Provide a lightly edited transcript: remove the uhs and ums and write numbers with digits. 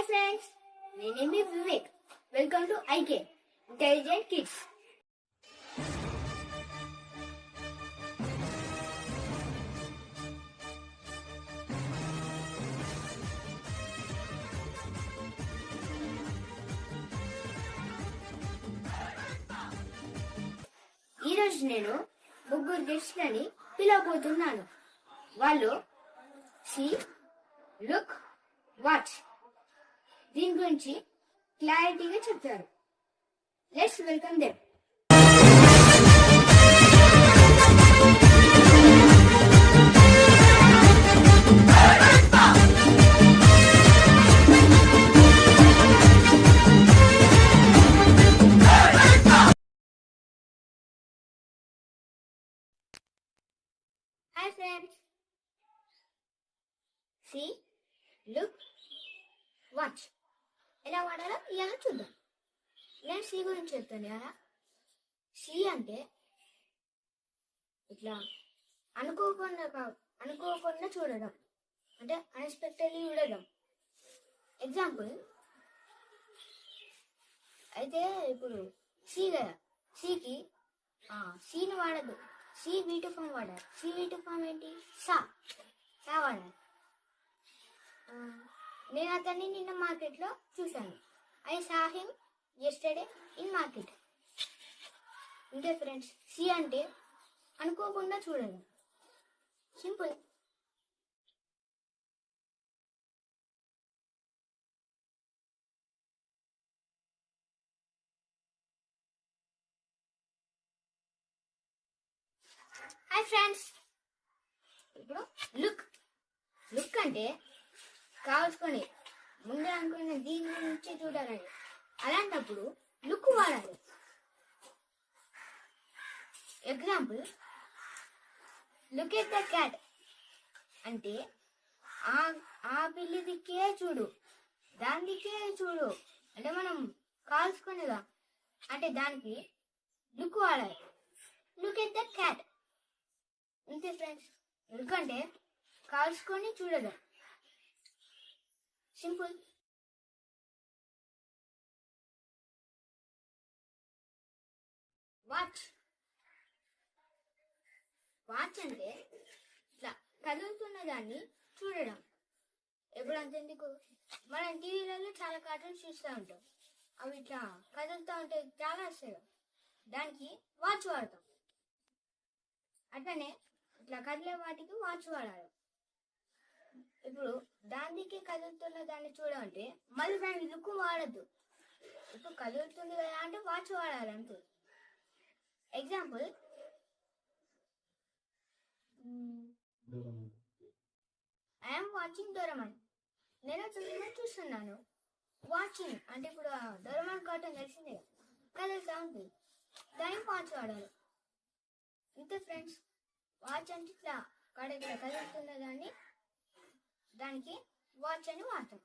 friends, my name is Vivek. Welcome to IK, Intelligent Kids. ఈరోజు నేను ముగ్గురు గెస్ట్లని పిలవబోతున్నాను. వాళ్ళు సీ, లుక్, వాచ్ దీని గురించి క్లారిటీగా చెప్తారు. Let's welcome them. Hi friends. See, look, watch. ఎలా వాడాలో ఇలా చూద్దాం. నేను సి గురించి చెప్తాను కదా. సి అంటే ఇట్లా అనుకోకుండా చూడడం, అంటే అన్ఎక్స్పెక్టెడ్లీ చూడడం. ఎగ్జాంపుల్ అయితే ఇప్పుడు సి కదా, సికి సీని వాడద్దు, సి వీటి ఫామ్ వాడాలి. సి వీటి ఫామ్ ఏంటి? సా వాడాలి. నేను అతన్ని నిన్న మార్కెట్లో చూశాను. I saw him yesterday in market. ఇంకే ఫ్రెండ్స్, సి అంటే అనుకోకుండా చూడడం. సింపుల్. హాయ్ ఫ్రెండ్స్, ఇప్పుడు లుక్ అంటే కాల్చుకొని ముందే అనుకున్న దీని నుంచి చూడాలని. అలాంటప్పుడు లుక్ వాడాలి. Example, look at the cat అంటే ఆ పిల్లి దిక్కే చూడు, దాని దిక్కే చూడు అంటే మనం కాల్చుకునేదా అంటే దానికి లుక్ వాడాలి. Look at the cat. అంతే ఫ్రెండ్స్, లుక్ అంటే కాల్చుకొని చూడడం. సింపుల్. వాచ్ అంటే ఇట్లా కదులుతున్న దాన్ని చూడడం. ఎప్పుడు అంతెందుకు, మనం టీవీలలో చాలా కార్టూన్స్ చూస్తూ ఉంటాం. అవి ఇట్లా కదులుతూ ఉంటే చాలా వస్తాయి, దానికి వాచ్ వాడతాం. అట్లనే ఇట్లా కదిలే వాటికి వాచ్ వాడాలి. ఇప్పుడు దానికి కదులుతున్న దాన్ని చూడాలంటే మళ్ళీ దాని లుక్ వాడద్దు. ఇప్పుడు కదులుతుంది కదా అంటే వాచ్ వాడాలి అంతే. Example, I'm watching Doraemon. నేను చూస్తున్నాను. వాచింగ్ అంటే ఇప్పుడు డోరేమాన్ కార్టూన్ తెలిసిందే, కదులుతా ఉంటుంది, దానికి వాచ్ వాడాలి. ఇంతే ఫ్రెండ్స్. వాచ్ అంటే ఇట్లా కదులుతున్న దాన్ని దానికి వాచ్ అని వాడతాం.